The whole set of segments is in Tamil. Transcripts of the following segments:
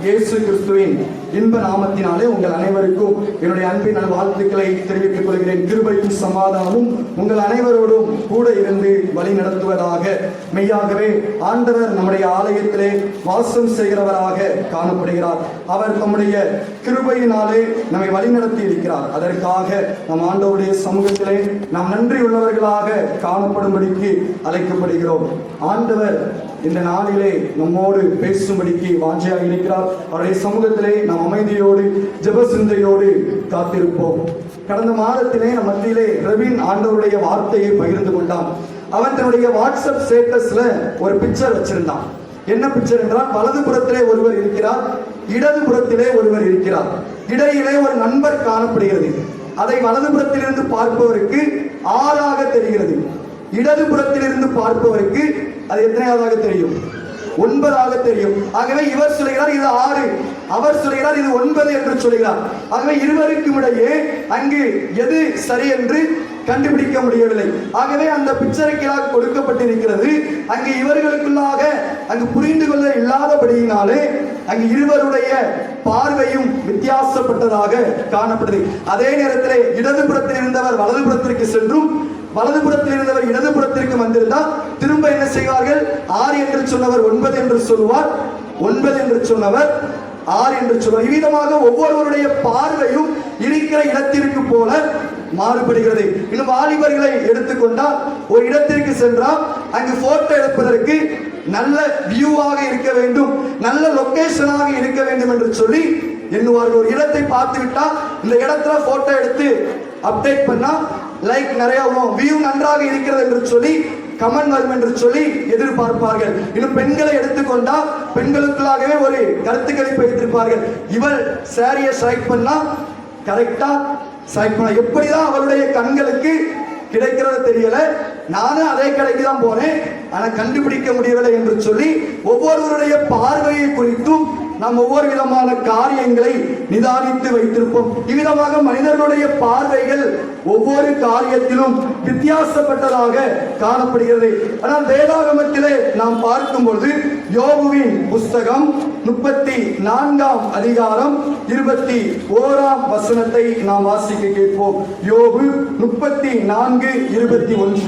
இயேசு கிறிஸ்துவின் இன்ப நாமத்தினாலே உங்கள் அனைவருக்கும் என்னுடைய அன்பின் வாழ்த்துக்களை தெரிவித்துக் கொள்கிறேன். கிருபையும் சமாதானமும் உங்கள் அனைவரோடும் கூட இருந்து வழி நடத்துவதாக. மெய்யாகவே ஆண்டவர் நம்முடைய ஆலயத்திலே வாசம் செய்கிறவராக காணப்படுகிறார். அவர் நம்முடைய கிருபையினாலே நம்மை வழிநடத்தி இருக்கிறார். அதற்காக நம் ஆண்டவருடைய சமூகத்திலே நாம் நன்றி உள்ளவர்களாக காணப்படும்படிக்கு அழைக்கப்படுகிறோம். ஆண்டவர் இந்த நாளிலே நம்மோடு பேசும்படிக்கு வாஞ்சையாக இருக்கிறார். அவருடைய சமூகத்திலே நாம் அமைதியோடு ஜெப சிந்தையோடு காத்திருப்போம். கடந்த மாதத்திலே நம் மத்தியிலே ரவின் ஆண்டவருடைய வார்த்தையை பகிர்ந்து கொண்டான். அவன் தன்னுடைய வாட்ஸ்அப் ஸ்டேட்டஸ்ல ஒரு பிக்சர் வச்சிருந்தான். என்ன பிக்சர் என்றால், வலது புறத்திலே ஒருவர் இருக்கிறார், இடது புறத்திலே ஒருவர் இருக்கிறார், இடையிலே ஒரு நண்பர் காணப்படுகிறது. அதை வலது புறத்திலிருந்து பார்ப்பவருக்கு 6ஆக தெரிகிறது. இடது புறத்திலிருந்து பார்ப்பவருக்கு அது எத்தனையாவதாக தெரியும்? 9ஆக தெரியும். ஆகவே இவர் சொல்கிறார் இது 6, அவர் சொல்கிறார் இது 9 என்று சொல்கிறார். ஆகவே இருவருக்கும் இடையே அங்கு எது சரி என்று கண்டுபிடிக்க முடியவில்லை. ஆகவே அந்த பிக்சருக்காக கொடுக்கப்பட்டிருக்கிறது. அங்கு இவர்களுக்குள்ளாக அங்கு புரிந்து கொள்ள இல்லாதபடியினாலே அங்கு இருவருடைய பார்வையும் வித்தியாசப்பட்டதாக காணப்படுது. அதே நேரத்திலே இடதுபுறத்தில் இருந்தவர் வலதுபுறத்திற்கு சென்றும் வலதுபுறத்தில் இருந்தவர் இடதுபுறத்திற்கு வந்திருந்தால் திரும்ப என்ன செய்வார்கள்? 6 என்று சொன்னவர் 9 என்று சொல்லுவார், 9 என்று சொன்னவர் 6 என்று சொல்வார். இவ்விதமாக ஒவ்வொருவருடைய பார்வையும் இருக்கிற இடத்திற்கு போல மாறுபடுகிறது. இன்னும் வாலிபர்களை எடுத்துக்கொண்டால் ஒரு இடத்திற்கு சென்றால் அங்கு போட்டோ எடுப்பதற்கு நல்ல வியூவாக இருக்க வேண்டும், நல்ல லொகேஷனாக இருக்க வேண்டும் என்று சொல்லி எண்ணுவார்கள். ஒரு இடத்தை பார்த்து விட்டால் இந்த இடத்துல போட்டோ எடுத்து அப்டேட் பண்ணா லைக் நிறைய வரும், வியூ நன்றாக இருக்கிறது என்று சொல்லி கமெண்ட் வரும் என்று சொல்லி எதிர்பார்ப்பார்கள். இன்னும் பெண்களை எடுத்துக்கொண்டா பெண்களுக்குள்ளாகவே ஒரு கருத்து கணிப்பு வைத்திருப்பார்கள். இவள் சாரியை செலக்ட் பண்ணா கரெக்டா செலக்ட் பண்ண, எப்படிதான் அவளுடைய கண்களுக்கு கிடைக்கிறது தெரியல, நானும் அதே கடைக்கு தான் போனேன் ஆனா கண்டுபிடிக்க முடியவில்லை என்று சொல்லி ஒவ்வொருவருடைய பார்வையை குறித்தும் நாம் ஒவ்வொரு விதமான காரியங்களை நிதானித்து வைத்திருப்போம். இவ்விதமாக மனிதர்களுடைய பார்வைகள் ஒவ்வொரு காரியத்திலும் வித்தியாசப்பட்டதாக காணப்படுகிறது. ஆனால் வேதாகமத்திலே நாம் பார்க்கும்போது யோபுவின் புஸ்தகம் 34ஆம் அதிகாரம் 21ஆம் வசனத்தை நாம் வாசிக்க கேட்போம். யோபு 34:21.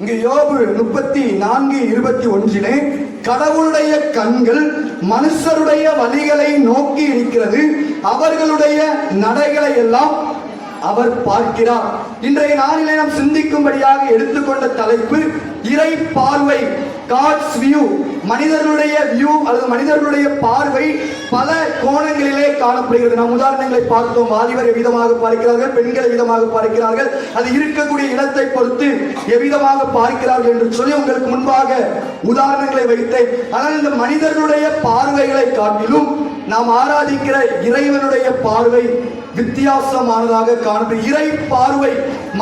இங்கு யோபு 34:21 கடவுளுடைய கண்கள் மனுஷருடைய வழிகளை நோக்கி இருக்கிறது, அவர்களுடைய நடைகளை எல்லாம் அவர் பார்க்கிறார். இன்றைய நாளிலே நாம் சிந்திக்கும்படியாக எடுத்துக்கொண்ட தலைப்பு இறை பார்வை, God's view. மனிதர்களுடைய வியூ அல்லது மனிதர்களுடைய பார்வை பல கோணங்களிலே காணப்படுகிறது. நாம் உதாரணங்களை பார்த்தோம். வாலிபர் எவ்விதமாக பார்க்கிறார்கள், பெண்கள் எவ்விதமாக பார்க்கிறார்கள், அது இருக்கக்கூடிய இடத்தை பொறுத்து எவ்விதமாக பார்க்கிறார்கள் என்று சொல்லி உங்களுக்கு முன்பாக உதாரணங்களை வைத்தேன். ஆனால் இந்த மனிதர்களுடைய பார்வைகளை காட்டிலும் நாம் ஆராதிக்கிற இறைவனுடைய பார்வை வித்தியாசமானதாக காணப்படும். இறை பார்வை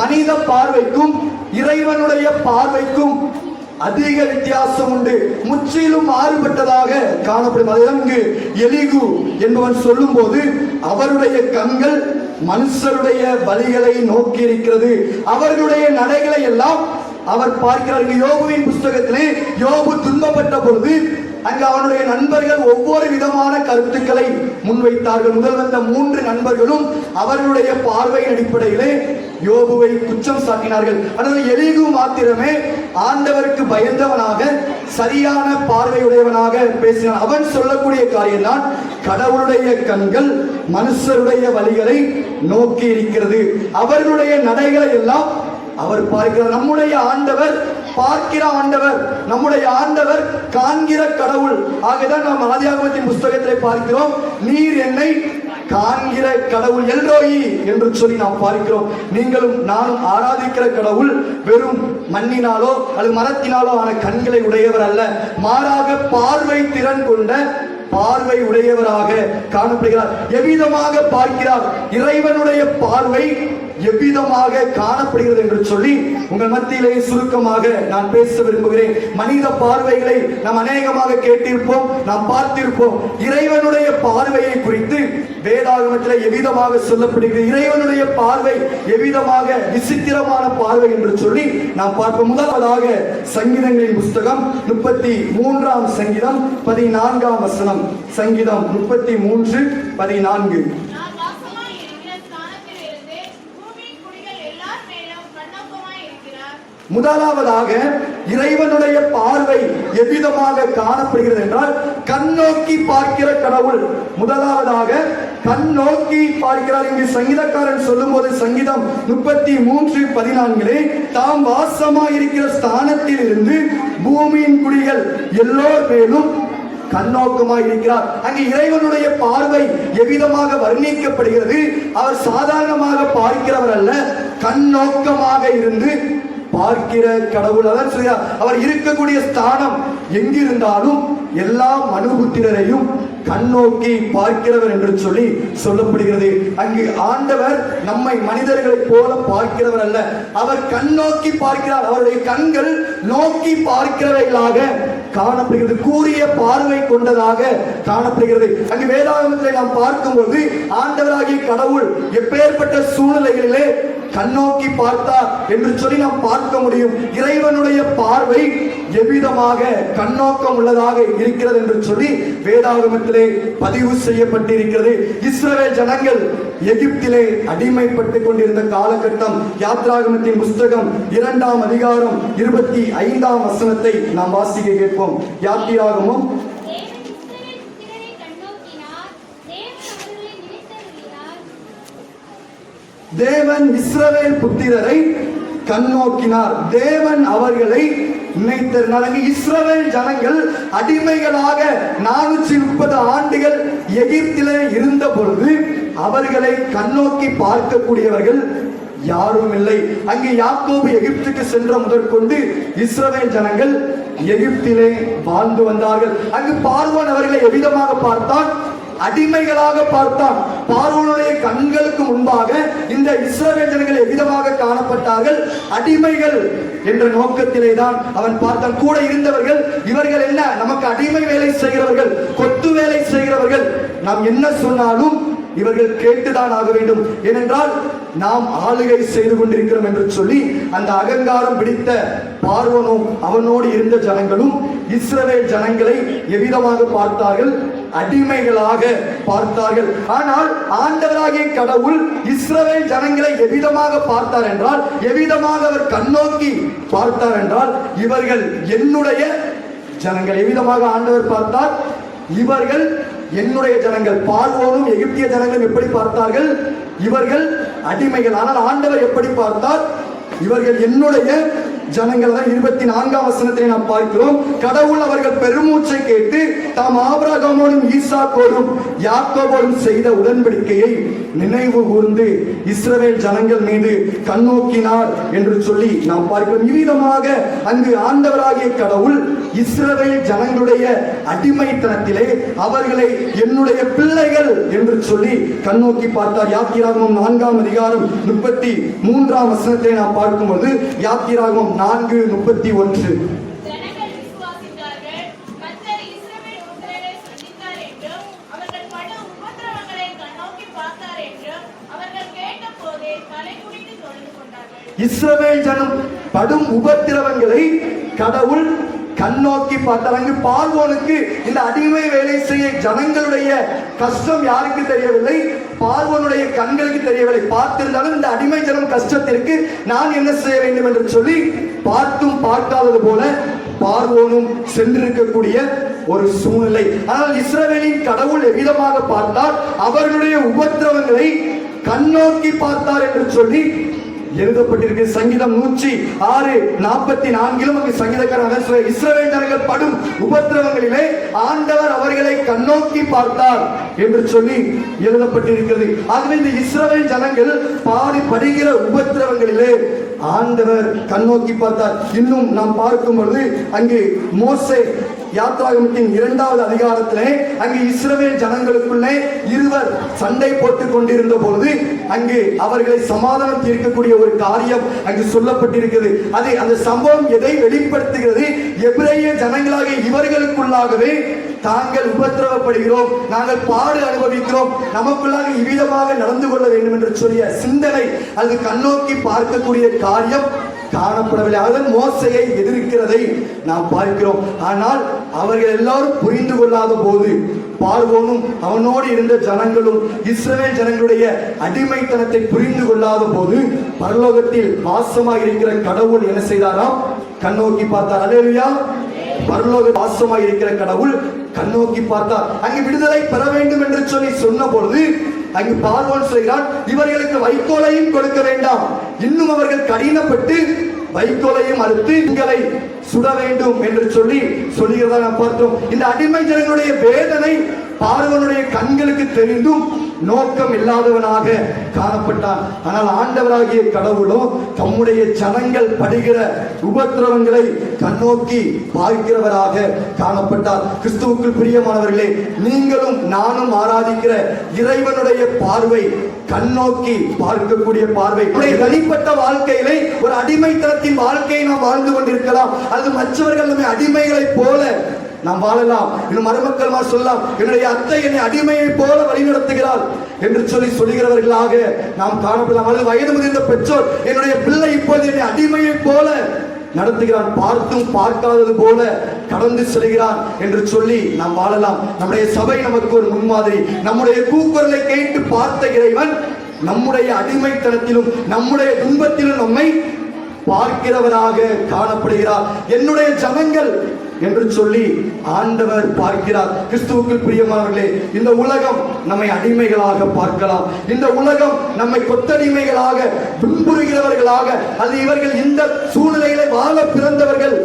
மனித பார்வைக்கும் இறைவனுடைய பார்வைக்கும் அதிக வித்தியாசம் உண்டு, முற்றிலும் மாறுபட்டதாக காணப்படும். அதைதான் இங்கு எலிகு என்பவன் சொல்லும் போது அவருடைய கண்கள் மனுஷருடைய வழிகளை நோக்கி இருக்கிறது, அவர்களுடைய நடைகளை எல்லாம் அவர் பார்க்கிறார். யோபுவின் புஸ்தகத்திலே யோபு துன்பப்பட்ட பொழுது அங்கு அவனுடைய நண்பர்கள் ஒவ்வொரு விதமான கருத்துக்களை முன்வைத்தார்கள். முதல் வந்த 3 நண்பர்களும் அவர்களுடைய பார்வையின் அடிப்படையிலே யோபுவை குற்றம் சாட்டினார்கள். ஆனால் எலிகு மாத்திரமே ஆண்டவருக்கு பயந்தவனாக சரியான பார்வையுடையவனாக பேசினான். அவன் சொல்லக்கூடிய காரியம் தான் கடவுளுடைய கண்கள் மனுஷருடைய வழிகளை நோக்கி இருக்கிறது, அவர்களுடைய நடைகளை எல்லாம் அவர் பார்க்கிறார். நம்முடைய ஆண்டவர் பார்க்கிற ஆண்டவர், நம்முடைய ஆண்டவர் காண்கிற கடவுள். ஆகதான் நாம் ஆதியாகமத்தின் புஸ்தகத்திலே பார்க்கிறோம், நீர் என்னை காண்கிற கடவுள் எல்ரோயி என்று சொல்லி நாம் பார்க்கிறோம். நீங்களும் நானும் ஆராதிக்கிற கடவுள் வெறும் மண்ணினாலோ அல்லது மரத்தினாலோ ஆன கண்களை உடையவர் அல்ல, மாறாக பார்வை திறன் கொண்ட பார்வை உடையவராக காணப்படுகிறார். எவ்விதமாக பார்க்கிறார்? இறைவனுடைய பார்வை எவ்விதமாக காணப்படுகிறது என்று சொல்லி உங்கள் மத்தியிலே சுருக்கமாக நான் பேச விரும்புகிறேன். மனித பார்வைகளை நாம் அநேகமாக கேட்டிருப்போம், நாம் பார்த்திருப்போம். இறைவனுடைய பார்வையை குறித்து வேதாகமத்தில் எவ்விதமாக சொல்லப்படுகிறது, இறைவனுடைய பார்வை எவ்விதமாக விசித்திரமான பார்வை என்று சொல்லி நாம் பார்ப்போம். முதலாவதாக சங்கீதங்களின் புஸ்தகம் 33ஆம் சங்கீதம் 14ஆம் வசனம். சங்கீதம் 33:14. முதலாவதாக இறைவனுடைய பார்வை எவ்விதமாக காணப்படுகிறது என்றால் கண்ணோக்கி பார்க்கிற கடவுள். முதலாவதாக கண்ணோக்கி பார்க்கிறார். இங்கு சங்கீதக்காரன் சொல்லும் போது சங்கீதம் 33:14 தாம் வாசமாயிருக்கிற ஸ்தானத்தில் இருந்து பூமியின் குடிகள் எல்லோர் மேலும் கண்ணோக்கமாக இருக்கிறார். அங்கு இறைவனுடைய பார்வை எவ்விதமாக வர்ணிக்கப்படுகிறது. அவர் சாதாரணமாக பார்க்கிறவர் அல்ல, கண்ணோக்கமாக இருந்து பார்க்கிற கடவுள். அதான் சொல்கிறார், அவர் இருக்கக்கூடிய ஸ்தானம் எங்கிருந்தாலும் எல்லா மனுபுத்திரரையும் கண்ணோக்கி பார்க்கிறவர் என்று சொல்லி சொல்லப்படுகிறது. அங்கு ஆண்டவர் நம்மை மனிதர்களைப் போல பார்க்கிறவர் அல்ல, அவர் கண்ணோக்கி பார்க்கிறார். அவருடைய கண்கள் நோக்கி பார்க்கிறவைகளாக காணப்படுகிறது, கூறிய பார்வை கொண்டதாக காணப்படுகிறது. அங்கு வேதாகமத்தை நாம் பார்க்கும்போது ஆண்டவராகிய கடவுள் எப்பேற்பட்ட சூழ்நிலைகளிலே கண்ணோக்கி பார்த்தார் என்று சொல்லி நாம் பார்க்க முடியும். இறைவனுடைய பார்வை எவ்விதமாக கண்ணோக்கம் உள்ளதாக இருக்கிறது என்று சொல்லி வேதாகமத்திலே பதிவு செய்யப்பட்டிருக்கிறது. இஸ்ரவேல் ஜனங்கள் எகிப்திலே அடிமைப்பட்டுக் கொண்டிருந்த காலகட்டம். யாத்ராகமத்தின் புஸ்தகம் 2ஆம் அதிகாரம் 25ஆம் வசனத்தை நாம் வாசிக்க கேட்போம். யாத்திராகமம் தேவன் இஸ்ரவேல் புத்திரரை கண்ணோக்கினார், தேவன் அவர்களை நினைத்தறினார். இஸ்ரவேல் ஜனங்கள் அடிமைகளாக 430 ஆண்டுகள் எகிப்திலே இருந்த பொழுது அவர்களை கண்ணோக்கி பார்க்கக்கூடியவர்கள் யாரும் இல்லை. அங்கு யாக்கோபு எகிப்துக்கு சென்ற முதற்கொண்டு இஸ்ரவேல் ஜனங்கள் எகிப்திலே வாழ்ந்து வந்தார்கள். அங்கு பார்வோன் அவர்களை எவ்விதமாக பார்த்தான்? அடிமைகளாக பார்த்தான். பார்வோனுடைய கண்களுக்கு முன்பாக இந்த இஸ்ரவேல் ஜனங்கள் எவ்விதமாக காணப்பட்டார்கள்? அடிமைகள் என்ற நோக்கத்திலே தான் அவன் பார்த்தான். கூட இருந்தவர்கள் இவர்கள் என்ன, நமக்கு அடிமை வேலை செய்கிறவர்கள், கொத்து வேலை செய்கிறவர்கள், நாம் என்ன சொன்னாலும் இவர்கள் கேட்டுதான் ஆக வேண்டும், ஏனென்றால் நாம் ஆளுகை செய்து கொண்டிருக்கிறோம் என்று சொல்லி அந்த அகங்காரம் பிடித்த பார்வோனும் அவனோடு இருந்த ஜனங்களும் இஸ்ரவேல் ஜனங்களை எவ்விதமாக பார்த்தார்கள்? அடிமைகளாக பார்த்தார்கள். ஆனால் ஆண்டவராகிய கடவுள் இஸ்ரவேல் ஜனங்களை எவ்விதமாக பார்த்தார் என்றால், எவ்விதமாக அவர் கண்ணோக்கி பார்த்தார் என்றால், இவர்கள் என்னுடைய ஜனங்கள். எவ்விதமாக ஆண்டவர் பார்த்தார்? இவர்கள் என்னுடைய ஜனங்கள். பார்வோனும் எகிப்திய ஜனங்களும் எப்படி பார்த்தார்கள்? இவர்கள் அடிமைகள். ஆனால் ஆண்டவர் எப்படி பார்த்தார்? இவர்கள் என்னுடைய ஜனங்கள். 24ஆம் வசனத்தை நாம் பார்க்கிறோம். கடவுள் அவர்கள் பெருமூச்சை கேட்டு தாம் ஆபிரகாமோடும் ஈசாக்கோடும் யாக்கோபோடும் செய்த உடன்படிக்கையை நினைவு கூர்ந்து இஸ்ரவேல் ஜனங்கள் மீது கண்ணோக்கினார் என்று சொல்லி நாம் பார்க்கிறோம். இவ்விதமாக அங்கு ஆண்டவராகிய கடவுள் இஸ்ரவேல் ஜனங்களுடைய அடிமைத்தனத்திலே அவர்களை என்னுடைய பிள்ளைகள் என்று சொல்லி கண்ணோக்கி பார்த்தார். யாத்திராகமம் 4ஆம் அதிகாரம் 33ஆம் வசனத்தை நாம் பார்க்கும்போது யாத்திராகமம் 4:31 இஸ்ரவேல் ஜனம் படும் உபத்திரவங்களை கடவுள் கண்ணோக்கி பார்த்தார். அங்கு பார்வோனுக்கு இந்த அடிமை வேலை செய்ய ஜனங்களுடைய கஷ்டம் யாருக்கு தெரியவில்லை? பார்வோனுடைய கண்களுக்கு தெரியவில்லை. பார்த்திருந்தாலும் இந்த அடிமை ஜனம் கஷ்டத்திற்கு நான் என்ன செய்ய வேண்டும் என்று சொல்லி பார்த்தும் பார்க்காதது போல பார்வோனும் சென்றிருக்கக்கூடிய ஒரு சூழ்நிலை. ஆனால் இஸ்ரவேலின் கடவுள் எவ்விதமாக பார்த்தார்? அவர்களுடைய உபத்திரவங்களை கண்ணோக்கி பார்த்தார் என்று சொல்லி எழுதப்பட்டிருக்கு. சங்கீதம் 106:44 அங்கு சங்கீதக்காரன் இஸ்ரவேல் ஜனங்கள் படும் உபத்திரவங்களிலே ஆண்டவர் அவர்களை கண்ணோக்கி பார்த்தார் என்று சொல்லி எழுதப்பட்டிருக்கிறது. ஆகவே இந்த இஸ்ரவேல் ஜனங்கள் படுகிற உபத்திரவங்களிலே ஆண்டவர் கண்ணோக்கி பார்த்தார். இன்னும் நாம் பார்க்கும் பொழுது அங்கு மோசே யாத்ராகமத்தின் 2வது அதிகாரத்திலே அங்கு இஸ்ரவேல் ஜனங்களுக்குள்ளே இருவர் சண்டை போட்டுக் கொண்டிருந்த பொழுது அங்கு அவர்களை சமாதானம் தீர்க்கக்கூடிய ஒரு காரியம் அங்கு சொல்லப்பட்டிருக்கிறது. அது அந்த சம்பவம் எதை வெளிப்படுத்துகிறது? எபிரேய ஜனங்களாக இவர்களுக்குள்ளாகவே தாங்கள் உபத்திரவப்படுகிறோம், நாங்கள் பாடு அனுபவிக்கிறோம், நமக்குள்ளாக இவ்விதமாக நடந்து கொள்ள வேண்டும் என்று சொல்லிய சிந்தனை அது கண்ணோக்கி பார்க்கக்கூடிய காரியம் காணப்படவில்லை. அவர்கள் மோசையை எதிர்க்கிறதை நாம் பார்க்கிறோம். ஆனால் அவர்கள் எல்லாரும் புரிந்து கொள்ளாத போது பார்வோனும் அவனோடு இருந்த ஜனங்களும் இஸ்ரவேல் ஜனங்களுடைய அடிமைத்தனத்தை புரிந்து கொள்ளாத போது பரலோகத்தில் வாசமாக இருக்கிற கடவுள் என்ன செய்தாராம்? கண்ணோக்கி பார்த்தார். அல்லேலூயா. பரலோக வாசமாக இருக்கிற கடவுள் கண்ணோக்கி பார்த்தார். அங்கு விடுதலை பெற வேண்டும் என்று சொல்லி சொன்ன பொழுது அங்கு பார்வோன் சொல்கிறான், இவர்களுக்கு வைக்கோலையும் கொடுக்க வேண்டாம், இன்னும் அவர்கள் கடினப்பட்டு வைக்கோலையும் அறுத்து எங்களை சுட வேண்டும் என்று சொல்லி சொல்லுகிறதா நாம் பார்த்தோம். இந்த அடிமை ஜனங்களுடைய வேதனை பார்வோனுடைய கண்களுக்கு தெரிந்தும் நோக்கம் இல்லாதவனாக காணப்பட்டான். ஆனால் ஆண்டவராகிய கடவுளோ தம்முடைய ஜனங்கள் படுகிற உபத்திரவங்களை கண்ணோக்கி பார்க்கிறவராக காணப்பட்டார். கிறிஸ்துவுக்குள் பிரியமானவர்களே, நீங்களும் நானும் ஆராதிக்கிற இறைவனுடைய பார்வை கண்ணோக்கி பார்க்கக்கூடிய பார்வை. தனிப்பட்ட வாழ்க்கையிலே ஒரு அடிமைத்தனத்தின் வாழ்க்கையை நாம் வாழ்ந்து கொண்டிருக்கலாம். அது மற்றவர்கள் நம்மை அடிமைகளை போல நாம் வாழலாம். இன்னும் மருமக்கள் சொல்லலாம், என்னுடைய அத்தை என்னை அடிமையை போல வழிநடத்துகிறாள் என்று சொல்லி சொல்லுகிறவர்களாக நாம் காணப்படலாம். அல்லது வயது முதிர்ந்த பெற்றோர், என்னுடைய பிள்ளை இப்போது என்னை அடிமையை போல நடத்துகிறான், பார்த்தும் பார்க்காதது போல கடந்து செல்கிறான் என்று சொல்லி நாம் வாழலாம். நம்முடைய சபை நமக்கு ஒரு முன்மாதிரி. நம்முடைய கூக்குரலை கேட்டு பார்த்த இறைவன் நம்முடைய அடிமைத்தனத்திலும் நம்முடைய துன்பத்திலும் நம்மை பார்க்கிறவராக காணப்படுகிறார். என்னுடைய ஜனங்கள் என்று சொல்லி ஆண்டவர் பார்க்கிறார். கிறிஸ்துவுக்குள் பிரியமானவர்களே, இந்த உலகம் நம்மை அடிமைகளாக பார்க்கலாம். இந்த உலகம் நம்மை கொத்தடிமைகளாக, துன்புறுகிறவர்களாக, அது இவர்கள் இந்த சூழ்நிலையில வாழ பிறந்தவர்கள்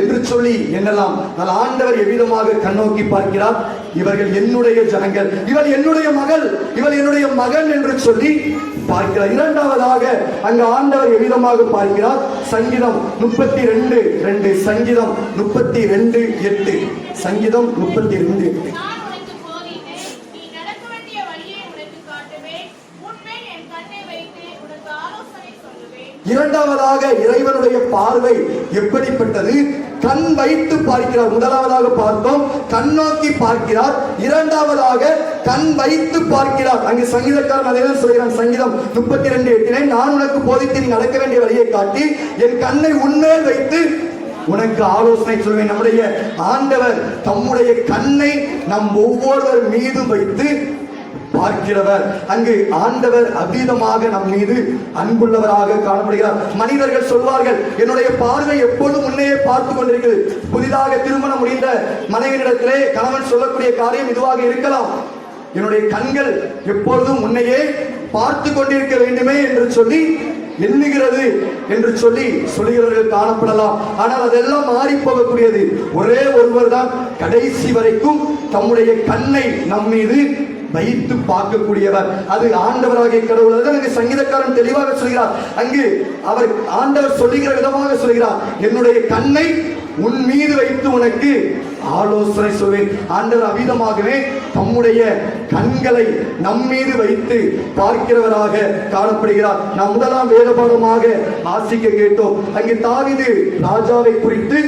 என்று சொல்லி எண்ணலாம். ஆண்டவர் எவ்விதமாக கண்ணோக்கி பார்க்கிறார்? இவர்கள் என்னுடைய ஜனங்கள், இவள் என்னுடைய மகள், இவள் என்னுடைய மகன் என்று சொல்லி பார்க்கிறார். இரண்டாவதாக அங்கு ஆண்டவர் எவ்விதமாக பார்க்கிறார்? சங்கீதம் 32:2, சங்கீதம் 32:8, சங்கீதம் 32:8. இரண்டாவதாக இறைவனுடைய பார்வை எப்படிப்பட்டது? கண் வைத்து பார்க்கிறார். முதலாவதாக பார்த்தோம், கண்ணோக்கி பார்க்கிறார். இரண்டாவதாக கண் வைத்து பார்க்கிறார். அங்கு சங்கீதக்காரன் அதே சொல்கிறான். சங்கீதம் 32:8, நான் உனக்கு போதித்து நீ நடக்க வேண்டிய வழியை காட்டி என் கண்ணை உன்மேல் வைத்து உனக்கு ஆலோசனை சொல்வேன். நம்முடைய ஆண்டவர் தம்முடைய கண்ணை நம் ஒவ்வொருவர் மீது வைத்து பார்க்கிறவர். அங்கு ஆண்டவர் அதீதமாக நம் மீது அன்புள்ளவராக காணப்படுகிறார். மனிதர்கள் சொல்வார்கள், என்னுடைய பார்வை எப்போதும் முன்னையே பார்த்து கொண்டிருக்கிறது. புதிதாக திருமணம் முடிந்த மனைவியிடத்திலே கணவன் சொல்லக்கூடிய காரியம் இதுவாக இருக்கலாம், என்னுடைய கண்கள் எப்பொழுதும் முன்னையே பார்த்து கொண்டிருக்க வேண்டுமே என்று சொல்லி எண்ணுகிறது என்று சொல்லி சொல்லுகிறவர்கள் காணப்படலாம். ஆனால் அதெல்லாம் மாறி போகக்கூடியது. ஒரே ஒருவர் தான் கடைசி வரைக்கும் தம்முடைய கண்ணை நம் மீது வைத்து பார்க்கக்கூடியவர். அது ஆண்டவராகிய கடவுள். அங்கு சங்கீதக்காரன் தெளிவாக சொல்கிறார். அங்கு அவர் ஆண்டவர் சொல்லுகிற விதமாக சொல்கிறார், என்னுடைய கண்ணை உன் மீது வைத்து உனக்கு ஆலோசனை சொல்வேன். ஆண்டவர் அவிதமாகவே தம்முடைய கண்களை நம் மீது வைத்து பார்க்கிறவராக காணப்படுகிறார். நாம் முதலாம் வேதபாடமாக வாசிக்க கேட்டோம். அங்கு தாவீது ராஜாவை குறித்து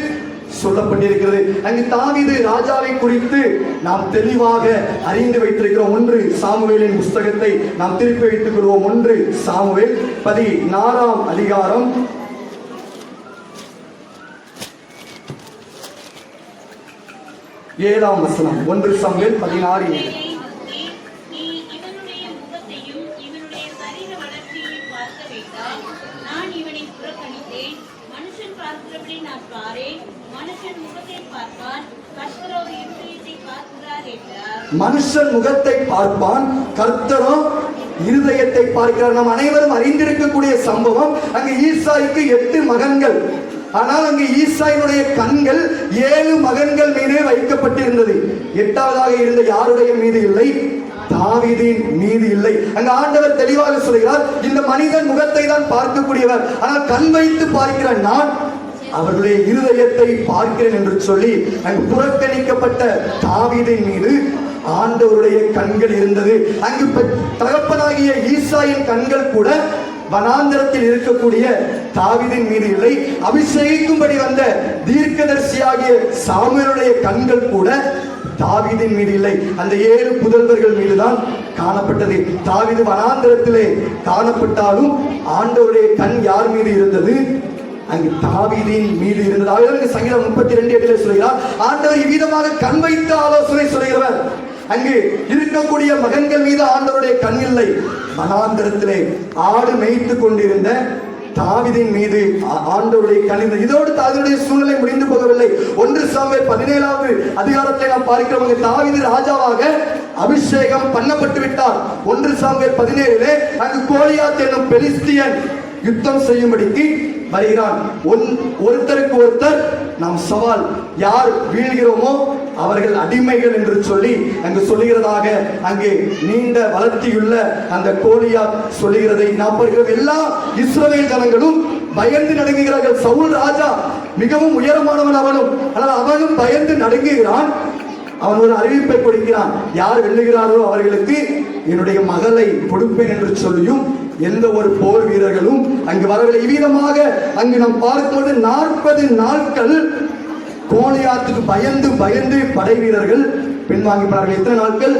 சொல்லப்பட்டிருக்கிறது. அங்கு தாவீது ராஜாவை குறித்து நாம் தெளிவாக அறிந்து வைத்திருக்கிறோம். 1 சாமுவேலின் புஸ்தகத்தை நாம் திருப்பி வைத்துக் கொள்வோம். 1 சாமுவேல் 14ஆம் அதிகாரம் 7ஆம் வசனம். 1 சாமுவேல் 16:7. மனுஷன் முகத்தை பார்ப்பான், கர்த்தரோ இருதயத்தை பார்க்கிறார். நாம் அனைவரும் அறிந்திருக்கக்கூடிய சம்பவம். அங்கு ஈசாய்க்கு 8 மகன்கள். ஆனால் அங்கு ஈசாயினுடைய கண்கள் 7 மகன்கள் மீதே வைக்கப்பட்டிருந்தது. 8ஆவதாக இருந்த யாருடைய மீது இல்லை? தாவீதின் மீது இல்லை. அங்கு ஆண்டவர் தெளிவாக சொல்கிறார், இந்த மனிதன் முகத்தை தான் பார்க்கக்கூடியவர், ஆனால் கண் வைத்து பார்க்கிற நான் அவர்களுடைய இருதயத்தை பார்க்கிறேன் என்று சொல்லி அங்கு புறக்கணிக்கப்பட்ட தாவீதின் மீது ஆண்டவருடைய கண்கள் இருந்தது. அங்கு தகப்பனாகிய ஈசாயின் கண்கள் கூட வனாந்தரத்தில் இருக்கக்கூடிய தாவீதின் மீது இல்லை. அபிஷேகிக்கும்படி வந்த தீர்க்கதரிசியாகிய சாமுவேலுடைய கண்கள் கூட தாவீதின் மீது இல்லை. அந்த 7 புதல்வர்கள் மீதுதான் காணப்பட்டது. தாவீது வனாந்தரத்திலே காணப்பட்டாலும் ஆண்டவருடைய கண் யார் மீது இருந்தது? அங்கு தாவீதின் மீது இருந்தது. சங்கீதம் 32:8 சொல்கிறார், ஆண்டவர் இவ்விதமாக கண் வைத்து ஆலோசனை சொல்கிறவர். அங்கு இருக்கக்கூடிய மகன்கள் மீது ஆண்டவருடைய கண் இல்லை. வனாந்தரத்திலே ஆடு மேய்த்து கொண்டிருந்த தாவீதின் மீது ஆண்டவருடைய கண். இதோடு தாவீதுடைய சூழ்நிலை முடிந்து போகவில்லை. 1 சாமுவேல் 17வது அதிகாரத்தை நாம் பார்க்கிறோம். தாவீது ராஜாவாக அபிஷேகம் பண்ணப்பட்டு விட்டார். 1 சாமுவேல் 17 அங்கு கோலியாத் என்னும் பெலிஸ்தியன் யுத்தம் செய்யும்படிக்கு வருகிறான். ஒருத்தருக்கு ஒருத்தர் நாம் சவால், யார் வீழ்கிறோமோ அவர்கள் அடிமைகள் என்று சொல்லி அங்கு சொல்லுகிறதாக அங்கே நீண்ட வளர்ச்சியுள்ள அந்த கோலியாத் சொல்லுகிறதை நாம் பார்க்கிறோம். எல்லா இஸ்ரவேல் ஜனங்களும் பயந்து நடுங்குகிறார்கள். சவுல் ராஜா மிகவும் உயரமானவன் அவனும், ஆனால் அவனும் பயந்து நடுங்குகிறான். அவன் ஒரு அறிவிப்பை கொடுக்கிறான், யார் வெல்லுகிறாரோ அவர்களுக்கு என்னுடைய மகளை கொடுப்பேன் என்று சொல்லியும் எந்த ஒரு போர் வீரர்களும் அங்கு வரவில்லை. இவ்விதமாக அங்கு நாம் பார்க்கும்போது 40 நாட்கள் கோலியாத்துக்கு பயந்து பயந்து படை வீரர்கள் பின்வாங்கினார்கள். எத்தனை நாட்கள்?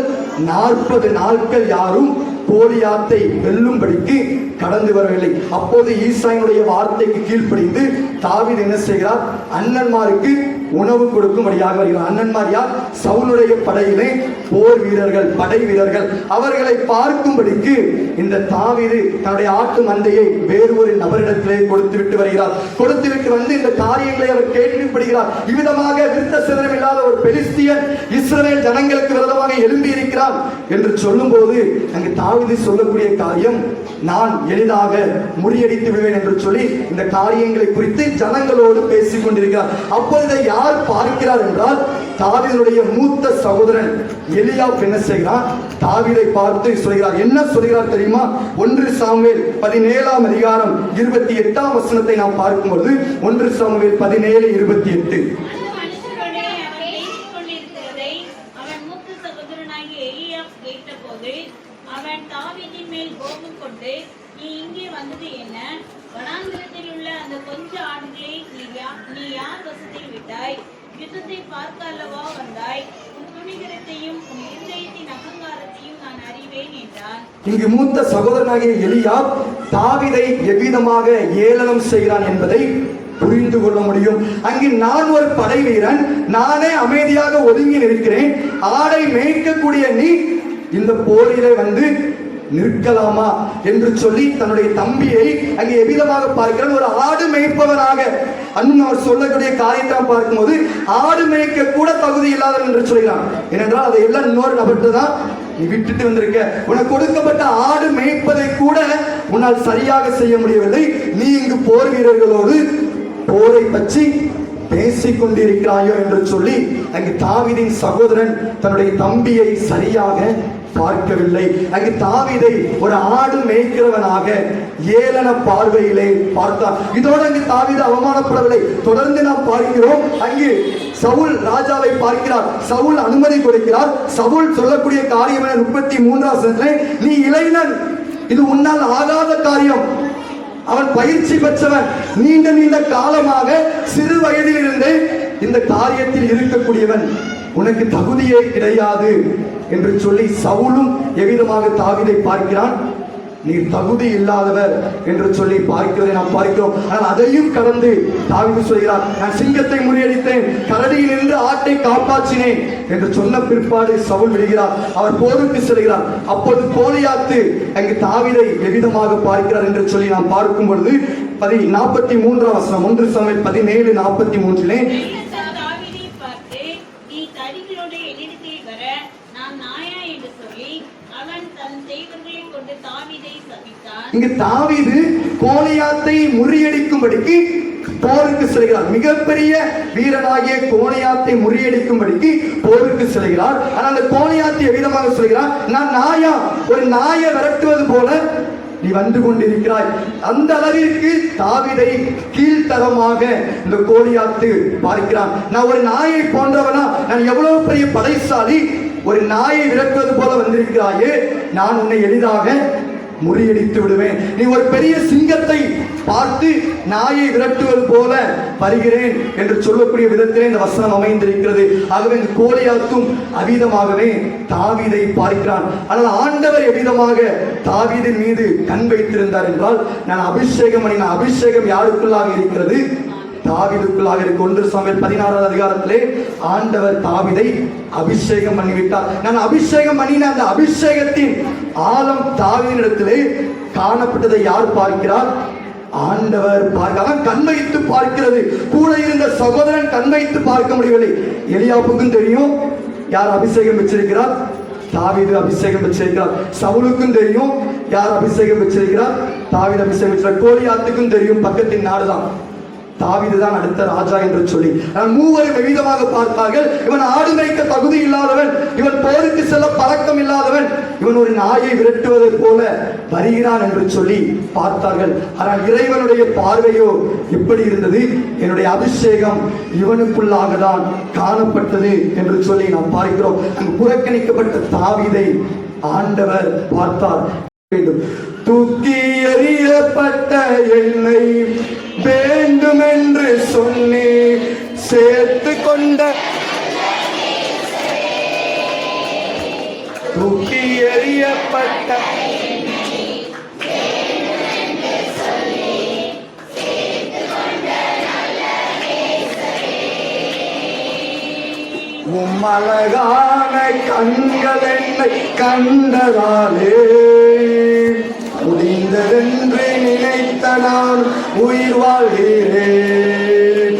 40 நாட்கள் யாரும் கோலியாத்தை வெல்லும்படிக்கு கடந்து வரவில்லை. அப்போது ஈசாயினுடைய வார்த்தைக்கு கீழ்ப்படிந்து தாவீது என்ன செய்கிறார்? அண்ணன்மாருக்கு உணவு கொடுக்கும்படியாக வருகிறார். அண்ணன்மார் யார்? சவுலுடைய படையிலே போர் வீரர்கள், படை வீரர்கள். அவர்களை பார்க்கும்படிக்கு இந்த தாவீது தன்னுடைய ஆட்டு மந்தையை வேறு ஒரு நபரிடத்திலே கொடுத்து விட்டு வருகிறார். கொடுத்து விட்டு வந்து இந்த காரியங்களை அவர் கேள்விப்படுகிறார். இவ்விதமாக விருத்த சேதனம் இல்லாத ஒரு பெலிஸ்தியன் இஸ்ரவேல் ஜனங்களுக்கு விரோதமாக எழும்பி இருக்கிறார் என்று சொல்லும் போது அங்கு தாவீது சொல்லக்கூடிய காரியம், நான் எளிதாக முறியடித்து விடுவேன் என்று சொல்லி இந்த காரியங்களை குறித்து ஜனங்களோடு பேசிக் கொண்டிருக்கிறார். அப்பொழுது யார் பார்க்கிறார் என்றால் தாவீதுடைய மூத்த சகோதரன் எலியாப் என்ன செய்கிறார்? தாவீதை பார்த்து சொல்கிறார். என்ன சொல்கிறார் தெரியுமா? 1 சாமுவேல் 17ஆம் அதிகாரம் 28ஆம் வசனத்தை நாம் பார்க்கும்போது 1 சாமுவேல் 17:28 அவன் தாவீதின் மேல் கோபம் கொண்டு, நீ இங்கே வந்தது என்ன? வனாந்திரத்தில் உள்ள அந்த கொஞ்ச ஆடுகளை நீ யார் வசத்தில் விட்டாய்? யுத்தத்தை பார்க்க அல்லவா வந்தாய்? உன் துணிகரத்தையும் உன் இருதயத்தின் அகங்காரத்தையும் நான் அறிவேன் என்றான். இங்கு மூத்த சகோதரனாகிய எலியாப் தாவீதை எவ்விதமாக ஏளனம் செய்கிறான் என்பதை புரிந்து கொள்ள முடியும். அங்கு நான் ஒரு படை வீரன், நானே அமைதியாக ஒதுங்கி நிற்கிறேன். ஆடை மேய்க்கக்கூடிய நீ இந்த போரிலே வந்து நிற்கலாமா என்று சொல்லி தன்னுடைய தம்பியை அங்கே எவ்விதமாக பார்க்கிறான்? ஒரு ஆடு மேய்ப்பவனாக. அன்னும் அவர் சொல்லக்கூடிய காரியத்தை பார்க்கும்போது ஆடு மேய்க்க கூட தகுதி இல்லாதவன் என்று சொல்கிறான். ஏனென்றால் அதை எல்லாம் இன்னொரு நபர்கிட்ட தான் நீ விட்டுட்டு வந்திருக்க. உனக்கு கொடுக்கப்பட்ட ஆடு மேய்ப்பதை கூட உன்னால் சரியாக செய்ய முடியவில்லை. நீ இங்கு போர் வீரர்களோடு போரை பற்றி பேசிக் கொண்டிருக்கிறாயோ என்று சொல்லி அங்கு தாவீதின் சகோதரன் தன்னுடைய தம்பியை சரியாக பார்க்கவில்லை. அங்கு தாவீதை ஒரு ஆடு மேய்க்கிறவனாக ஏளன பார்வையிலே பார்த்தார். இதோடு அங்கு தாவீது அவமானப்படவில்லை. தொடர்ந்து நாம் பார்க்கிறோம், அங்கு சவுல் ராஜாவை பார்க்கிறார். சவுல் அனுமதி கொடுக்கிறார். சவுல் சொல்லக்கூடிய காரியம் 33ஆம் வசனத்திலே, நீ இளைஞன், இது உன்னால் ஆகாத காரியம். அவன் பயிற்சி பெற்றவன், நீண்ட காலமாக சிறு வயதில் இருந்து இந்த காரியத்தில் இருக்கக்கூடியவன், உனக்கு தகுதியே கிடையாது என்று சொல்லி சவுலும் எவ்விதமாக தாவீதை பார்க்கிறான்? நீ தகுதி இல்லாதவர் என்று சொல்லி பார்க்கிறதை நாம் பார்க்கிறோம். ஆனால் அதையும் கடந்து தாவீது சொல்கிறார், நான் சிங்கத்தை முறியடித்தேன், கரடியில் இருந்து ஆட்டை காப்பாற்றினேன் என்று சொன்ன பிற்பாடு சவுல் விடுகிறார். அவர் போருக்கு செல்கிறார். அப்போது கோலியாத்து அங்கு தாவீதை எவ்விதமாக பார்க்கிறார் என்று சொல்லி நாம் பார்க்கும் பொழுது 43ஆம் வசனம் 1 சாமுவேல் 17:43 இங்கு தாவீது கோலியாத்தை முறியடிக்கும்படிக்கு போருக்கு செல்கிறார். மிகப்பெரிய வீரனாகிய கோலியாத்தை முறியடிக்கும்படிக்கு போருக்கு செல்கிறார். ஆனால் அந்த கோலியாத்தை எவ்விதமாக சொல்கிறார்? நான் நாயா, ஒரு நாயை விரட்டுவது போல நீ வந்து கொண்டிருக்கிறாய். அந்த அளவிற்கு தாவீதை கீழ்த்தரமாக இந்த கோலியாத்து பார்க்கிறான். நான் ஒரு நாயை போன்றவனா? நான் எவ்வளவு பெரிய படைசாலி, ஒரு நாயை விரட்டுவது போல வந்திருக்கிறாயே, நான் உன்னை எளிதாக முறியடித்து விடுவேன். நீ ஒரு பெரிய சிங்கத்தை பார்த்து நாயை விரட்டுவது போல வருகிறேன் என்று சொல்லக்கூடிய விதத்திலே இந்த வசனம் அமைந்திருக்கிறது. ஆகவே இந்த கோலியாத்தும் அவ்விதமாகவே தாவீதை பார்க்கிறான். ஆனால் ஆண்டவர் எவ்விதமாக தாவீதின் மீது கண் வைத்திருந்தார் என்றால், நான் அபிஷேகம் பண்ணின அபிஷேகம் யாருக்குள்ளாக இருக்கிறது? தாவீதுக்குள்ளாக இருக்கு. 1 சாமுவேல் 16வது அதிகாரத்திலே ஆண்டவர் தாவீதை அபிஷேகம் பண்ணிவிட்டார். நான் அபிஷேகம் பண்ணின அந்த அபிஷேகத்தின் ஆழம் தாவீதினிடத்திலே காணப்பட்டதை யார் பார்க்கிறார்? ஆண்டவர் பார்க்க. கண் வைத்து பார்க்கிறது. கூட இருந்த சகோதரன் கண் வைத்து பார்க்க முடியவில்லை. எலியாவுக்கும் தெரியும் யார் அபிஷேகம் வச்சிருக்கிறார், தாவீது அபிஷேகம் வச்சிருக்கிறார். சவுலுக்கும் தெரியும் யார் அபிஷேகம் வச்சிருக்கிறார், தாவீது அபிஷேகம் வச்சிருக்கிறார். கோலியாத்துக்கும் தெரியும் பக்கத்தின் நாடுதான், தாவீது தான் அடுத்த ராஜா என்று சொல்லி. மூவரும் விதமாக பார்த்தார்கள். இவன் ஆடு மேய்க்க தகுதி இல்லாதவன், இவன் போருக்கு செல்ல பழக்கம் இல்லாதவன், இவன் ஒரு நாயை விரட்டுவதை போல வருகிறான் என்று சொல்லி பார்த்தார்கள். ஆனால் இறைவனுடைய பார்வையோ எப்படி இருந்தது? என்னுடைய அபிஷேகம் இவனுக்குள்ளாக தான் காணப்பட்டது என்று சொல்லி நாம் பார்க்கிறோம். அங்கு புறக்கணிக்கப்பட்ட தாவீதை ஆண்டவர் பார்த்தார். தூக்கி எறியப்பட்ட என்னை வேண்டும் என்று சொல்லி சேர்த்து கொண்ட, தூக்கி எறியப்பட்ட அழகான கண்கள் என்னை கண்டதாலே முடிந்ததென்று நினைத்த நான் உயிர் வாழ்கிறேன்.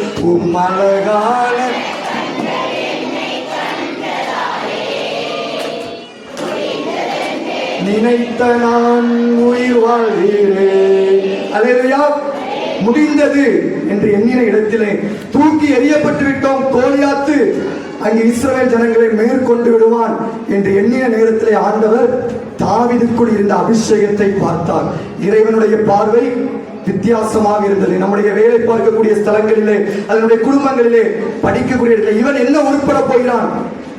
அழகான நினைத்த நான் உயிர் வாழ்கிறேன். அல்லேலூயா. முடிந்தது என்று எண்ணின இடத்திலே தூக்கி எறியப்பட்டு விட்டோம். கோலியாத்து அங்கு இஸ்ரவேல் ஜனங்களை மேற்கொண்டு விடுவான் என்று எண்ணின நேரத்திலே ஆண்டவர் தாவீதுக்குள் இருந்த அபிஷேகத்தை பார்த்தார். இறைவனுடைய பார்வை வித்தியாசமாக இருந்தது. நம்முடைய வேலை பார்க்கக்கூடிய ஸ்தலங்களிலே, அதனுடைய குடும்பங்களிலே, படிக்கக்கூடிய இடத்துல இவன் என்ன உட்பட போகிறான்,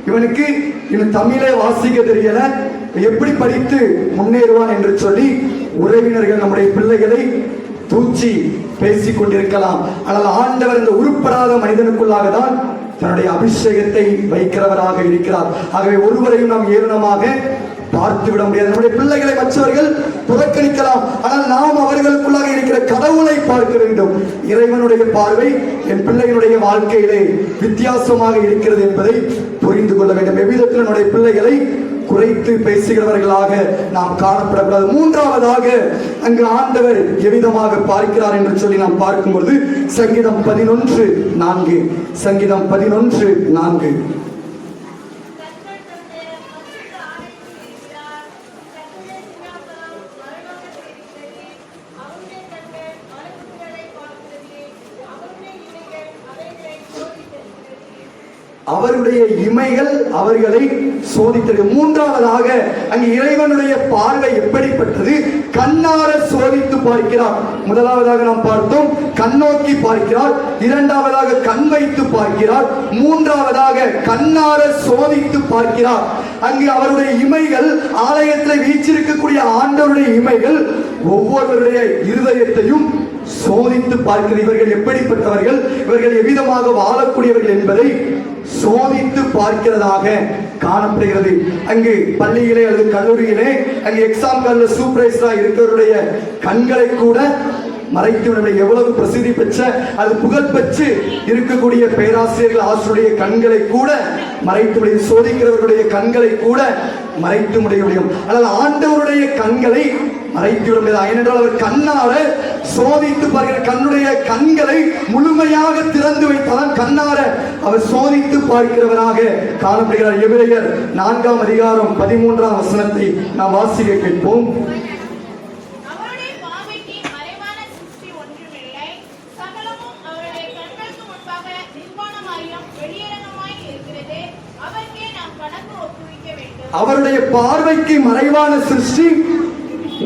இவனுக்கு இன்னும் தமிழே வாசிக்க தெரியல, எப்படி படித்து முன்னேறுவான் என்று சொல்லி உறவினர்கள் நம்முடைய பிள்ளைகளை தூச்சி பேசிக் கொண்டிருக்கலாம். ஆனால் ஆண்டவர் இந்த உருப்படாத மனிதனுக்குள்ளாக தான் தன்னுடைய அபிஷேகத்தை வைக்கிறவராக இருக்கிறார். ஆகவே ஒருவரையும் நாம் ஏளனமாக பார்த்து விட முடியாது. நம்முடைய பிள்ளைகளை மற்றவர்கள் புறக்கணிக்கலாம், ஆனால் நாம் அவர்களுக்குள்ளாக இருக்கிற கடவுளை பார்க்க வேண்டும். இறைவனுடைய பார்வை என் பிள்ளைகளுடைய வாழ்க்கையிலே வித்தியாசமாக இருக்கிறது என்பதை புரிந்து கொள்ள வேண்டும். எவ்விதத்தில் நம்முடைய பிள்ளைகளை குறைத்து பேசுகிறவர்களாக நாம் காணப்படக்கூடாது. மூன்றாவதாக அங்கு ஆண்டவர் எவ்விதமாக பார்க்கிறார் என்று சொல்லி நாம் பார்க்கும்போது சங்கீதம் 11:4, சங்கீதம் 11:4. அவருடைய இமைகள் அவர்களை சோதித்தது. மூன்றாவதாக அங்கு இறைவனுடைய பார்வை எப்படிப்பட்டது? கண்ணார சோதித்து பார்க்கிறார். முதலாவதாக நாம் பார்த்தோம் கண்ணோக்கி பார்க்கிறார், இரண்டாவதாக கண் வைத்து பார்க்கிறார், மூன்றாவதாக கண்ணார சோதித்து பார்க்கிறார். அங்கு அவருடைய இமைகள், ஆலயத்தில் வீச்சிருக்கக்கூடிய ஆண்டவருடைய இமைகள் ஒவ்வொருவருடைய இருதயத்தையும் சோதித்து பார்க்கிற. இவர்கள் எப்படிப்பட்டவர்கள், இவர்கள் எவ்விதமாக வாழக்கூடியவர்கள் என்பதை சோதித்து பார்க்கிறதாக காணப்படுகிறது. அங்கு பள்ளியிலே அல்லது கல்லூரியிலே அங்கு எக்ஸாம் கால சூப்பர்வைசரா இருக்கிறவருடைய கண்களை கூட மறைத்து விடவில்லை. எவ்வளவு பிரசித்தி பெற்ற அது புகழ் பெற்று இருக்கக்கூடிய பேராசிரியர்கள் ஆசிரியருடைய கண்களை கூட மறைத்து விட, சோதிக்கிறவர்களுடைய கண்களை கூட மறைத்து முடியும். ஆனால் ஆண்டவருடைய கண்களை மறைத்து விட முடியாது. ஏனென்றால் அவர் கண்ணார சோதித்து பார்க்கிற, கண்ணுடைய கண்களை முழுமையாக திறந்து வைத்தால் கண்ணார அவர் சோதித்து பார்க்கிறவராக காணப்படுகிறார். எபிரேயர் 4ஆம் அதிகாரம் 13ஆம் வசனத்தை நாம் வாசிக்க கேட்போம். அவருடைய பார்வைக்கு மறைவான சிருஷ்டி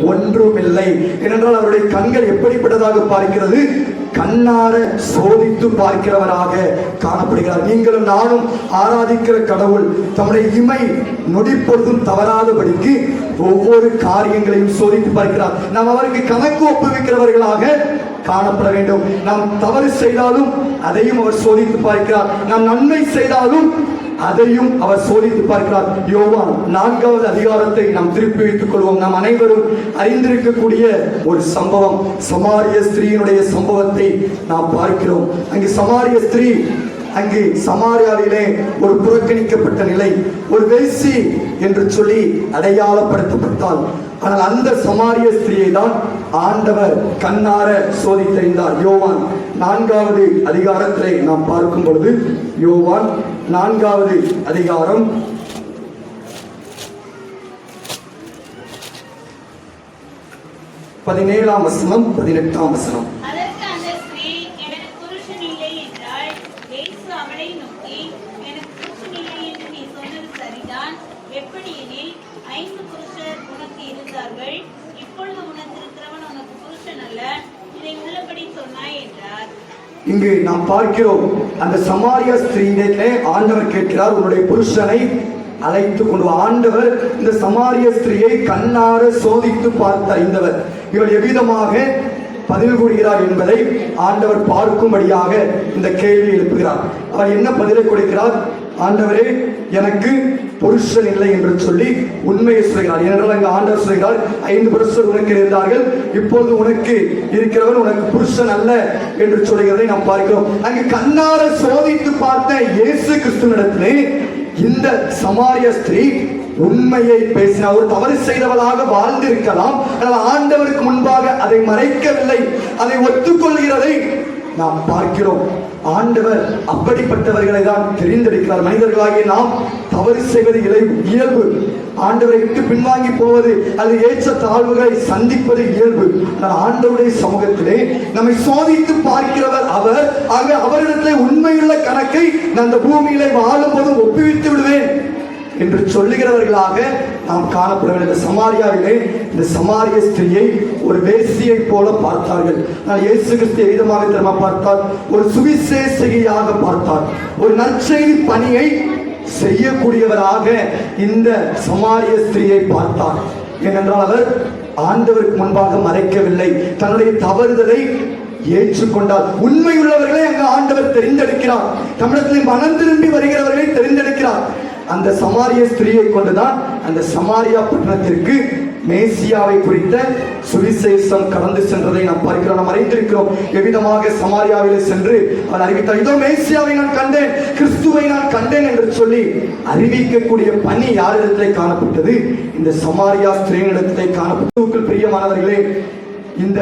ஒன்றுமில்லை. ஏனென்றால் அவருடைய கண்கள் எப்படிப்பட்டதாக பார்க்கிறது? கண்ணார சோதித்து பார்க்கிறவராக காணப்படுகிறார். நீங்களும் நானும் ஆராதிக்கிற கடவுள் தம்முடைய இமை நொடிப்பொழுதும் தவறாதபடிக்கு ஒவ்வொரு காரியங்களையும் சோதித்து பார்க்கிறார். நாம் அவருக்கு கணக்கு ஒப்புவிக்கிறவர்களாக காணப்பட வேண்டும். நாம் தவறு செய்தாலும் அதையும் அவர் சோதித்து பார்க்கிறார். நாம் நன்மை செய்தாலும் அதையும் அவர் சோதித்து பார்க்கிறார். யோவான் 4வது அதிகாரத்தை நாம் திருப்பி வைத்துக் கொள்வோம். நாம் அனைவரும் அறிந்திருக்கக்கூடிய ஒரு சம்பவம், சமாரிய ஸ்திரீயினுடைய சம்பவத்தை நாம் பார்க்கிறோம். அங்கு சமாரிய ஸ்திரீ அங்கு சமாரியாவிலே ஒரு புறக்கணிக்கப்பட்ட நிலை, ஒரு வேசி என்று சொல்லி அடையாளப்படுத்தப்பட்டால், ஆனால் அந்த சமாரிய ஸ்திரியை தான் ஆண்டவர் கண்ணார சோதித்தறிந்தார். யோவான் 4வது அதிகாரத்திலே நாம் பார்க்கும் பொழுது, யோவான் 4வது அதிகாரம் 17ஆம் வசனம் 18ஆம் வசனம். அதற்கு அந்த ஸ்திரீ, எனக்கு புருஷன் இல்லை என்றாள். இயேசு அவளை நோக்கி, எனக்கு புருஷன் இல்லை என்று நீ சொன்னது சரிதான். எப்படியெனில் 5 புருஷர் உனக்கு இருந்தார்கள், இப்பொழுது உனக்கு இருக்கிறவன் உனக்கு புருஷன் அல்ல. இதை உள்ளபடி சொன்னாய் என்றார். இங்கு நாம் பார்க்கிறோம், அந்த சமாரிய ஸ்திரீயிடத்திலே ஆண்டவர் கேட்கிறார், உன்னுடைய புருஷனை அழைத்து கொண்டு. ஆண்டவர் இந்த சமாரிய ஸ்திரியை கண்ணார சோதித்து பார்த்து அறிந்தவர். இவள் எவ்விதமாக பதில் கூறுகிறார் என்பதை ஆண்டவர் பார்க்கும்படியாக இந்த கேள்வி எழுப்புகிறார். அவர் என்ன பதிலை கொடுக்கிறார்? ஆண்டவரே, எனக்கு புருஷன் இல்லை என்று சொல்லி உண்மையை சொல்கிறார். ஏனென்றால் அங்கு ஆண்டவர் சொல்கிறார், 5 புருஷர் உனக்கு இருந்தார்கள், இப்பொழுது உனக்கு இருக்கிறவன் உனக்கு புருஷன் அல்ல என்று சொல்கிறதை நாம் பார்க்கிறோம். அங்கு கண்ணார சோதித்து பார்த்த இயேசு கிறிஸ்துவினிடத்திலே இந்த சமாரிய ஸ்திரீ உண்மையை பேசினார். ஒரு தவறு செய்தவளாக வாழ்ந்திருக்கலாம், ஆனால் ஆண்டவருக்கு முன்பாக அதை மறைக்கவில்லை, அதை ஒத்துக்கொள்கிறதை நாம் பார்க்கிறோம். ஆண்டவர் அப்படிப்பட்டவர்களை தான் தெரிந்தெடுக்கிறார். மனிதர்களாகிய நாம் தவறு செய்வது இயல்பு, ஆண்டவரை விட்டு பின்வாங்கி போவது அது ஏற்ற தாழ்வுகளை சந்திப்பது இயல்பு. ஆனால் ஆண்டவருடைய சமூகத்திலே நம்மை சோதித்து பார்க்கிறவர் அவர். ஆக அவரிடத்திலே உண்மையுள்ள கணக்கை நான் அந்த பூமியிலே வாழும் போதும் ஒப்புவித்து விடுவேன் என்று சொல்லுகிறவர்களாக நாம் காணப்பட வேண்டும். இந்த சமாரியாவிலே இந்த சமாரிய ஸ்திரியை ஒரு வேசியை போல பார்த்தார்கள். ஆனால் இயேசு கிறிஸ்து விதமாக திரும்ப பார்த்தார், ஒரு சுவிசேஷகியாக பார்த்தார், ஒரு நற்செய்தி பணியை செய்யக்கூடியவராக இந்த சமாரிய ஸ்திரியை பார்த்தார். ஏனென்றால் அவர் ஆண்டவருக்கு முன்பாக மறைக்கவில்லை, தன்னுடைய தவறுதலை ஏற்றுக்கொண்டார். உண்மையுள்ளவர்களை அங்கு ஆண்டவர் தெரிந்தெடுக்கிறார். தமிழகத்தில் மனம் திரும்பி வருகிறவர்களை தெரிந்தெடுக்கிறார். அந்த சமாரிய ஸ்திரியை கொண்டுதான் அந்த சமாரியா பட்டணத்திற்கு மேசியாவை குறித்த சுவிசேஷம் கடந்து சென்றதை நாம் பார்க்கிறோம். நாம் அறிந்திருக்கிறோம் எவ்விதமாக சமாரியாவிலே சென்று அவர் அறிவித்தார், இதோ மேசியாவை நான் கண்டேன், கிறிஸ்துவை நான் கண்டேன் என்று சொல்லி அறிவிக்கக்கூடிய பணி யாரிடத்திலே காணப்பட்டது? இந்த சமாரியா ஸ்திரீனிடத்திலே காணப்பட்டது. பிரியமானவர்களே, இந்த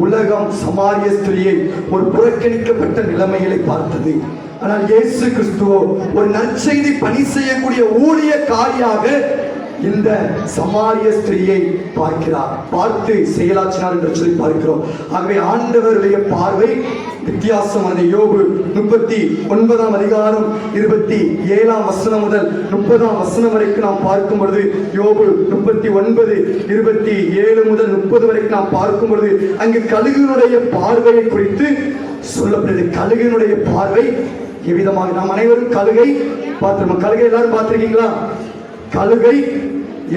உலகம் சமாரிய ஸ்திரியை ஒரு புறக்கணிக்கப்பட்ட நிலைமைகளை பார்த்தது. ஆனால் இயேசு கிறிஸ்துவோ ஒரு நற்செய்தி பணி செய்யக்கூடிய ஊழியக்காரியாக இந்த சமாரிய ஸ்திரியை பார்க்கிறார், பார்த்து செயலாற்றினார் என்று சொல்லி பார்க்கிறோம். ஆகவே ஆண்டவருடைய பார்வை வித்தியாசமானது. யோபு 39ஆம் அதிகாரம் 27ஆம் வசனம் முதல் 30ஆம் வசனம் வரைக்கும் நாம் பார்க்கும் பொழுது, யோபு 39 27 முதல் 30 வரைக்கும் நாம் பார்க்கும் பொழுது அங்கு கழுகினுடைய பார்வையை குறித்து சொல்லப்படுது. கழுகினுடைய பார்வை எவ்விதமாக? நாம் அனைவரும் கழுகை பார்த்திருப்போம். கழுகை எல்லாரும் பார்த்திருக்கீங்களா? கழுகை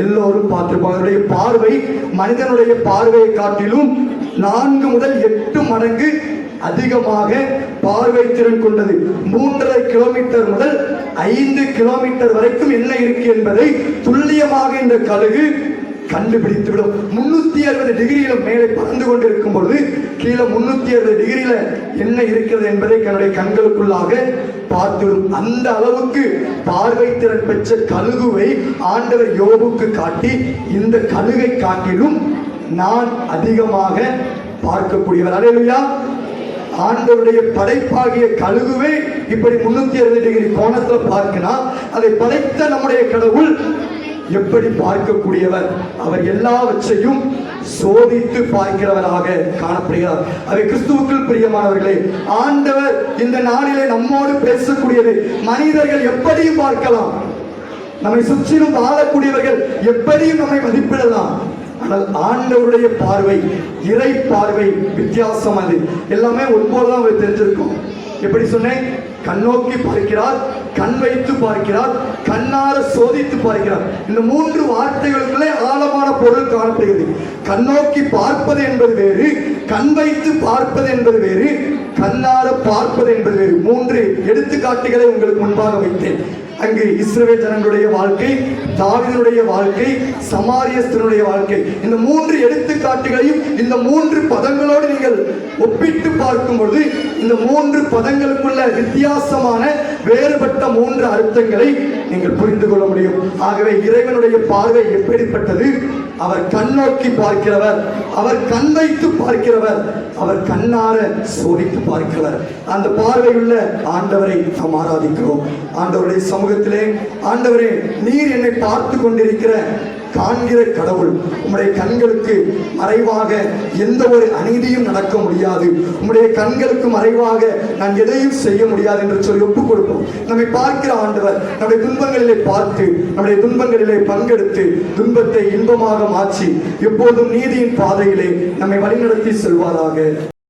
எல்லோரும் பார்த்திருப்பாங்க. அவருடைய பார்வை மனிதனுடைய பார்வையை காட்டிலும் 4 முதல் 8 மடங்கு அதிகமாக பார்வை திறன் கொண்டது. 3.5 கிலோமீட்டர் முதல் 5 கிலோமீட்டர் வரைக்கும் என்ன இருக்கு என்பதை துல்லியமாக இந்த கழுகு கண்டுபிடித்துவிடும். 360 டிகிரியில மேலே பறந்து கொண்டிருக்கும் பொழுது கீழே 360 டிகிரியில என்ன இருக்கிறது என்பதை தன்னுடைய கண்களுக்குள்ளாக பார்த்துவிடும். அந்த அளவுக்கு பார்வை திறன் பெற்ற கழுகுவை ஆண்டவர் யோபுக்கு காட்டி, இந்த கழுகை காட்டிலும் நான் அதிகமாக பார்க்கக்கூடியவர். அல்லேலூயா. ஆண்டவருடைய படைப்பாகிய கழுகுவே இப்படி 360 டிகிரி கோணத்துல பார்க்கினா, அதை படைத்த நம்முடைய கடவுள் எப்படி பார்க்கக்கூடியவர்? அவர் எல்லாவற்றையும் சோதித்து பார்க்கிறவராக காணப்படுகிறார். அதை கிறிஸ்துவுக்குள் பிரியமானவர்களே, ஆண்டவர் இந்த நாளிலே நம்மோடு பேசக்கூடியது மனிதர்கள் எப்படியும் பார்க்கலாம், நம்மை சுற்றிலும் வாழக்கூடியவர்கள் எப்படியும் நம்மை மதிப்பிடலாம். ஆனால் ஆண்டவருடைய பார்வை, இறை பார்வை வித்தியாசம். அது எல்லாமே ஒன்போதுதான் அவர் தெரிஞ்சிருக்கும். எப்படி சொன்னேன்? கண்ணோக்கி பார்க்கிறார், கண் வைத்து பார்க்கிறார், கண்ணார சோதித்து பார்க்கிறார். இந்த மூன்று வார்த்தைகளுக்குள்ளே ஆழமான பொருள் காணப்படுகிறது. கண்ணோக்கி பார்ப்பது என்பது வேறு, கண் வைத்து பார்ப்பது என்பது வேறு, கண்ணார பார்ப்பது என்பது வேறு. மூன்று எடுத்துக்காட்டுகளை உங்களுக்கு முன்பாக வைத்தேன். அங்கு இஸ்ரவேல் ஜனங்களுடைய வாழ்க்கை, தாவீதுடைய வாழ்க்கை, சமாரியஸ்தனுடைய வாழ்க்கை, இந்த மூன்று எடுத்துக்காட்டுகளையும் இந்த மூன்று பதங்களோடு நீங்கள் ஒப்பிட்டு பார்க்கும் பொழுது இந்த மூன்று பதங்களுக்குள்ள வித்தியாசமான வேறுபட்ட மூன்று அர்த்தங்களை நீங்கள் புரிந்து கொள்ள முடியும். ஆகவே இறைவனுடைய பார்வை எப்படிப்பட்டது? அவர் கண்ணோக்கி பார்க்கிறவர், அவர் கண் வைத்து பார்க்கிறவர், அவர் கண்ணார சோதித்து பார்க்கிறவர். அந்த பார்வையுள்ள ஆண்டவரை நாம் ஆராதிக்கிறோம். ஆண்டவருடைய சமூகத்திலே, ஆண்டவரே, நீர் என்னை பார்த்து கொண்டிருக்கிற காண்கிற கடவுள், உம்முடைய கண்களுக்கு மறைவாக எந்த ஒரு அநீதியும் நடக்க முடியாது, உம்முடைய கண்களுக்கு மறைவாக நான் எதையும் செய்ய முடியாது என்று சொல்லி ஒப்புக் கொடுப்போம். நம்மை பார்க்கிற ஆண்டவர் நம்முடைய துன்பங்களிலே பார்த்து, நம்முடைய துன்பங்களிலே பங்கெடுத்து, துன்பத்தை இன்பமாக மாற்றி எப்போதும் நீதியின் பாதையிலே நம்மை வழிநடத்தி செல்வாராக.